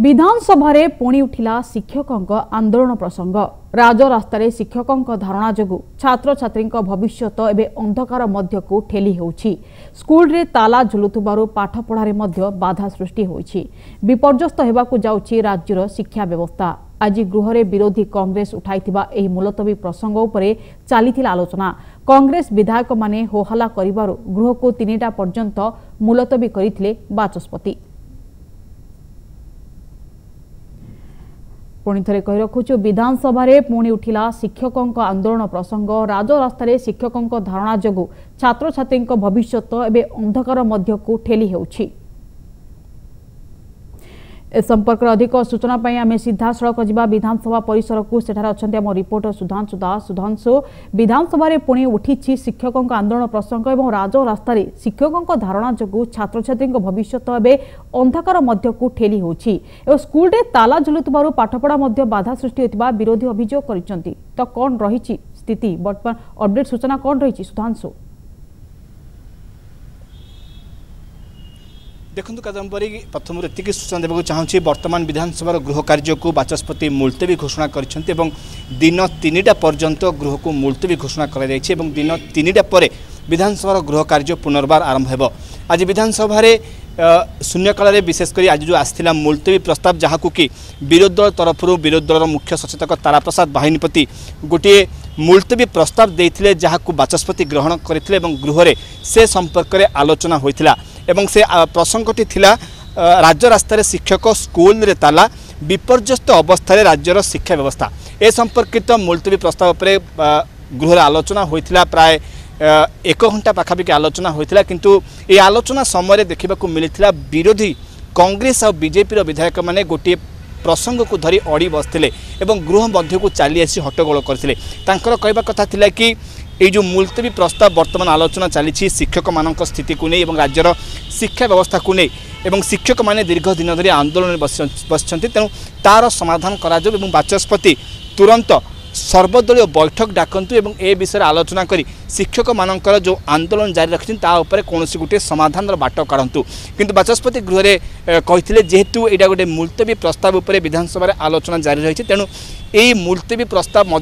विधानसभा पुणी उठिला शिक्षकों आंदोलन प्रसंग राजरास्तार शिक्षकों धारणा जो छात्र छात्री भविष्यत एवं अंधकार मध्यकू ठेली होउछि। स्कूल रे ताला झुलुथुबारु पाठ पढ़ारे मध्य बाधा सृष्टि होइछि। विपर्यस्त हेबाकू जाउछि राज्यर शिक्षा व्यवस्था। आज गृह रे विरोधी कांग्रेस उठाइथिबा एही मुलतवी प्रसंग उपरे चलीथिला आलोचना। कांग्रेस विधायक माने होहल्ला करिबारु गृह को 3टा पर्यंत मुलतवी करिथिले बाचस्पति। पुणी थे कही रखुचु विधानसभा पुणी उठिला शिक्षकों आंदोलन प्रसंग राजरास्तार शिक्षकों धारणा जो छात्र छात्री भविष्यत एवं अंधकार मध्यकू ठेली होउछि। ए संपर्क अधिक सूचना आम सीधा सड़क जा विधानसभा परिसर को सेठार अच्छा आम रिपोर्टर सुधांशु दास। सुधांशु, विधानसभा पुणी उठी शिक्षकों आंदोलन प्रसंग और राजरास्तार शिक्षकों धारणा जो छात्र छात्री भविष्यत एवं अंधकार मध्यकू ठेली होउछि। स्कूल रे ताला झुलुथुबारु पाठपढ़ा मध्य बाधा सृष्टि होइतिबा विरोधी अभियोग करिसंती। तो कौन रही स्थिति वर्तमान अपडेट सूचना कौन रही सुधांशु? देखु कादम्बरी प्रथम एति सूचना देवाक चाहूँगी वर्तमान विधानसभा गृह कार्य को बाचस्पति मुलतवी घोषणा कर दिन 3टा पर्यंत गृह को मुलतवी घोषणा कर दिन 3टा पर विधानसभा गृह कार्य पुनर्बार आरंभ हो। आज विधानसभा शून्यकाल विशेषकर आज जो आसाला मुलतवी प्रस्ताव जहाँ कि विरोधी दल तरफ विरोधी दल मुख्य सचेतक तारा प्रसाद बाहिनीपति गोटे मुलतवी प्रस्ताव देते जहाँ बाचस्पति ग्रहण करते गृह में से संपर्क में आलोचना होता एवं से प्रसंगटी थिला राज्य रास्तार शिक्षक स्कूल रे ताला विपर्यस्त अवस्था राज्यर शिक्षा व्यवस्था ए संपर्कित मुलतवी प्रस्ताव पर गृह आलोचना होता प्राय 1 घंटा पाखापाखि आलोचना होता किंतु ये आलोचना समय देखा मिलता विरोधी कांग्रेस और बीजेपी विधायक माने गोटे प्रसंग को धरी अड़ी बसते गृह मध्य को चली आसी हट्टगोल करते कहवा कथा थिला कि ये जो मुलतवी प्रस्ताव वर्तमान आलोचना चली शिक्षक मान स्थिति को नहीं राज्यर शिक्षा व्यवस्था को नहीं शिक्षक माने दीर्घ दिन धरी आंदोलन बस तेणु तार समाधान करा बाचस्पति तुरंत सर्वदलीय बैठक डाकतु एवं ए विषय आलोचना करी शिक्षक मानकर जो आंदोलन जारी रखिं तापर कौन गोटे समाधान बाट काढ़ु किंतु बाचस्पति गृह में कही जेहेतु यहाँ गोटे मुलतवी प्रस्ताव उपर विधानसभा आलोचना जारी रही तेणु यही मुलतवी प्रस्ताव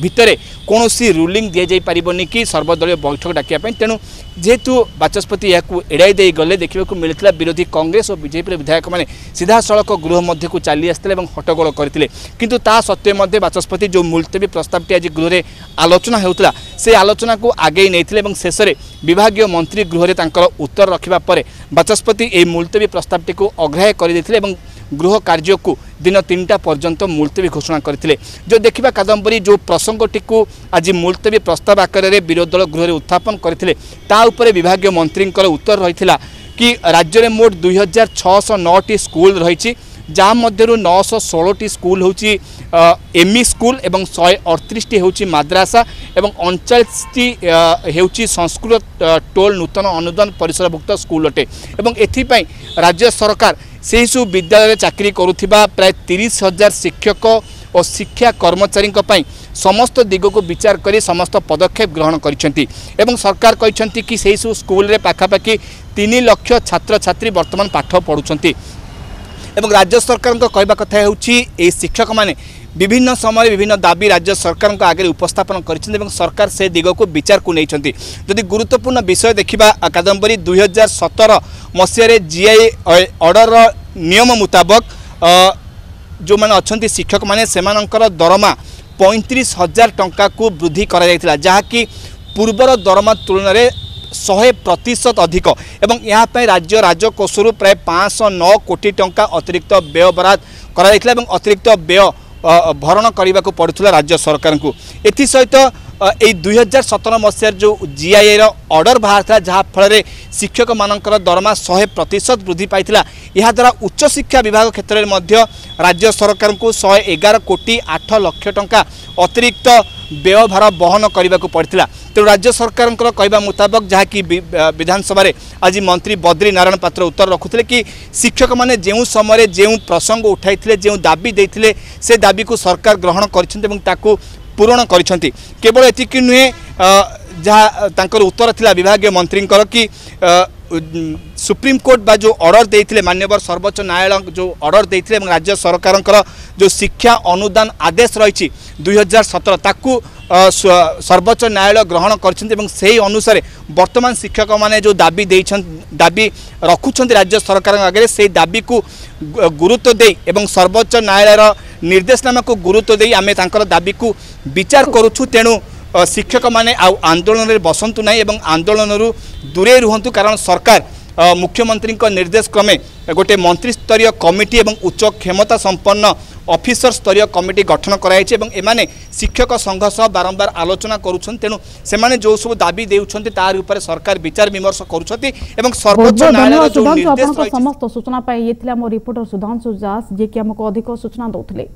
भितर कौन रूलिंग दि जाई पारिबनी कि सर्वदलीय बैठक डाकिया तेणु जेहेतु बाचस्पति यहाँ एड़ाई दे गले देखा मिलता विरोधी कांग्रेस और बीजेपी विधायक मैंने सीधा सड़क गृह मध्य को चली आसते हट्टगोल करते किंतु ता सत्वे बाचस्पति जो मुलतवी प्रस्तावटी आज गृह में आलोचना होता से आलोचना को आगे नहीं शेष में विभाग मंत्री गृह में उत्तर रखा पर बाचस्पति यह मुलतवी प्रस्तावटी को अग्राह्य करते गृह कार्य को दिन 3टा पर्यंत मुलतवी घोषणा करते जो देखा कादम्बरी जो प्रसंगटी को आज मुलतवी प्रस्ताव आकार में विरोधी दल गृह में उत्थापन करते विभाग मंत्री उत्तर रही कि राज्य में मोट 2609टी स्कूल रही जहाँ मध्य 916टी स्कूल होची एमई स्कूल एवं 138टी होची माद्रासा एवं 39टी होची संस्कृत टोल नूतन अनुदान परिसरभुक्त स्कूल अटे एवं एथिपाई राज्य सरकार से सब विद्यालय चाकरी करुथिबा प्राय 30,000 शिक्षक और शिक्षा कर्मचारी समस्त दिग को विचार करी समस्त पदक्षेप ग्रहण करिसेंती एवं सरकार कहिसेंती कि सेही सब स्कूल रे पाखापाखि 3 लाख छात्र छात्री वर्तमान पाठ पढ़ुछंती एवं राज्य सरकार कहवा कथा होची शिक्षक माने विभिन्न समय विभिन्न दाबी राज्य सरकार आगे उपस्थापन कर सरकार से दिग को विचार को नहीं जदि गुरुत्वपूर्ण विषय देखा कादम्बरी 2017 मसीह जीआई ऑर्डर नियम मुताबक जो मैंने अच्छा शिक्षक माने सेमानंकर दरमा 35,000 टंका को वृद्धि करा जहाँकि पूर्वर दरमा तुलन में 100% अधिक एवं यहाँ राज्य राजकोषर प्राय 509 कोटी टंका अतिरिक्त व्यय बराद करा अतिरिक्त व्यय भरण करने को पड़ूला राज्य सरकार को एसत यही 2017 मसीह जो जीआई ऑर्डर बाहर था जहाँ फल शिक्षक मानकर दरमा 100% वृद्धि पाई यह द्वारा उच्च शिक्षा विभाग क्षेत्र में राज्य सरकार को 111 कोटी 8 लाख टंका अतिरिक्त व्यय भार बहन करने को पड़ता तेणु राज्य सरकार कहवा मुताबक जहाँकि विधानसभा आज मंत्री बद्री नारायण पात्र उत्तर रखुते कि शिक्षक माने जो समय जो प्रसंग उठाई जो दाबी देते से दाबी को सरकार ग्रहण कर पूरण कर केवल एतिक नुहे जहाँ उत्तर थिला विभाग मंत्री कि सुप्रीम कोर्ट बा जो ऑर्डर देते माननीय सर्वोच्च न्यायालय जो ऑर्डर देते राज्य सरकार जो शिक्षा अनुदान आदेश रही 2017 ताकू सर्वोच्च न्यायालय ग्रहण कर अनुसार वर्तमान शिक्षक माने जो दाबी रखुंट राज्य सरकार आगे से दाबी को गुरुत्व दे एवं सर्वोच्च न्यायालय निर्देशनामा को गुरुत्व दे आमे तांकर दाबी को विचार करूछु तेणु शिक्षक माने आंदोलन में बसंतु ना एवं आंदोलन दूरे रुहंतु कारण सरकार मुख्यमंत्री निर्देश क्रमे गोटे मंत्री स्तरीय कमिटी एवं उच्च क्षमता संपन्न ऑफिसर स्तरीय कमिटी गठन कराई एमाने शिक्षक संघ सह बारंबार आलोचना करुछन तेणु सेमाने जो सब दाबी देउछन्ते तार ऊपर सरकार विचार विमर्श करुछथि एवं सर्वोच्च न्यायालय जो निर्देश समस्त सूचना पाई ये थिला मो रिपोर्टर सुधांशु दास जे कि हमको अधिक सूचना दउथले।